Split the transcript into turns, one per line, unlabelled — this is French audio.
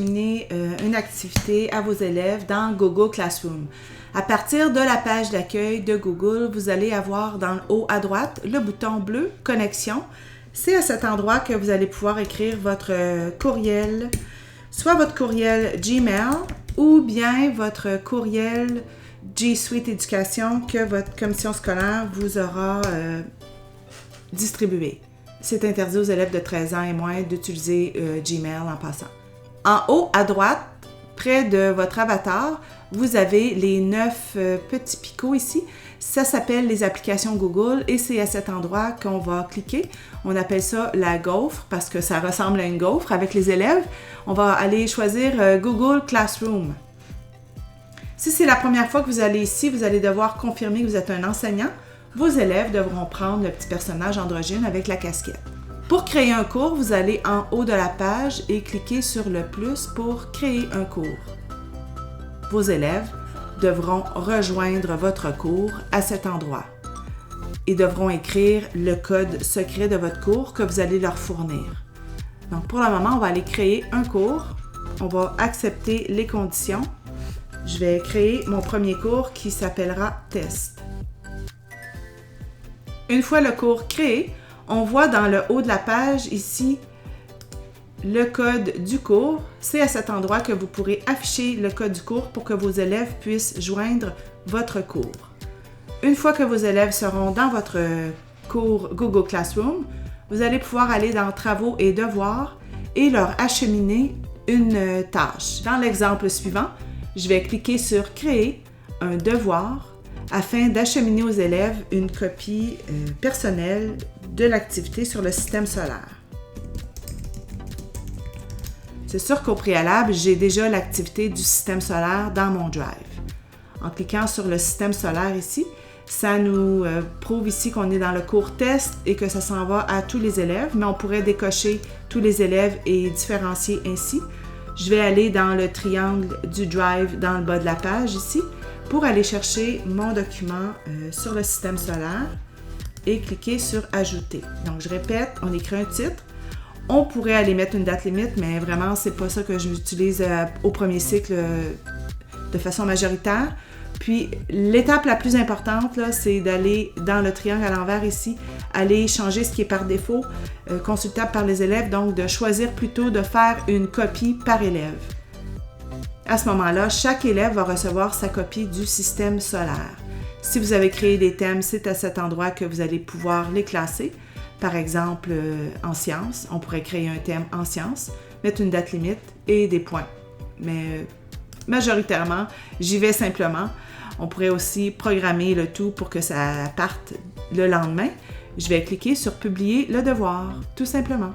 une activité à vos élèves dans Google Classroom. À partir de la page d'accueil de Google, vous allez avoir dans le haut à droite le bouton bleu « Connexion ». C'est à cet endroit que vous allez pouvoir écrire votre courriel, soit votre courriel Gmail ou bien votre courriel G Suite Éducation que votre commission scolaire vous aura distribué. C'est interdit aux élèves de 13 ans et moins d'utiliser Gmail en passant. En haut à droite, près de votre avatar, vous avez les 9 petits picots ici. Ça s'appelle les applications Google et c'est à cet endroit qu'on va cliquer. On appelle ça la gaufre parce que ça ressemble à une gaufre avec les élèves. On va aller choisir Google Classroom. Si c'est la première fois que vous allez ici, vous allez devoir confirmer que vous êtes un enseignant. Vos élèves devront prendre le petit personnage androgyne avec la casquette. Pour créer un cours, vous allez en haut de la page et cliquez sur le plus pour créer un cours. Vos élèves devront rejoindre votre cours à cet endroit et devront écrire le code secret de votre cours que vous allez leur fournir. Donc pour le moment, on va aller créer un cours. On va accepter les conditions. Je vais créer mon premier cours qui s'appellera « Test ». Une fois le cours créé, on voit dans le haut de la page ici le code du cours. C'est à cet endroit que vous pourrez afficher le code du cours pour que vos élèves puissent joindre votre cours. Une fois que vos élèves seront dans votre cours Google Classroom, vous allez pouvoir aller dans Travaux et devoirs et leur acheminer une tâche. Dans l'exemple suivant, je vais cliquer sur « Créer un devoir » afin d'acheminer aux élèves une copie personnelle de l'activité sur le système solaire. C'est sûr qu'au préalable, j'ai déjà l'activité du système solaire dans mon Drive. En cliquant sur le système solaire ici, ça nous prouve ici qu'on est dans le cours test et que ça s'en va à tous les élèves, mais on pourrait décocher tous les élèves et différencier ainsi. Je vais aller dans le triangle du Drive dans le bas de la page ici pour aller chercher mon document sur le système solaire et cliquer sur « Ajouter ». Donc, je répète, on écrit un titre. On pourrait aller mettre une date limite, mais vraiment, c'est pas ça que j'utilise au premier cycle de façon majoritaire. Puis, l'étape la plus importante, là, c'est d'aller dans le triangle à l'envers ici, aller changer ce qui est par défaut, consultable par les élèves, donc de choisir plutôt de faire une copie par élève. À ce moment-là, chaque élève va recevoir sa copie du système solaire. Si vous avez créé des thèmes, c'est à cet endroit que vous allez pouvoir les classer. Par exemple, en sciences, on pourrait créer un thème en sciences, mettre une date limite et des points. Mais majoritairement, j'y vais simplement. On pourrait aussi programmer le tout pour que ça parte le lendemain. Je vais cliquer sur « Publier le devoir », tout simplement.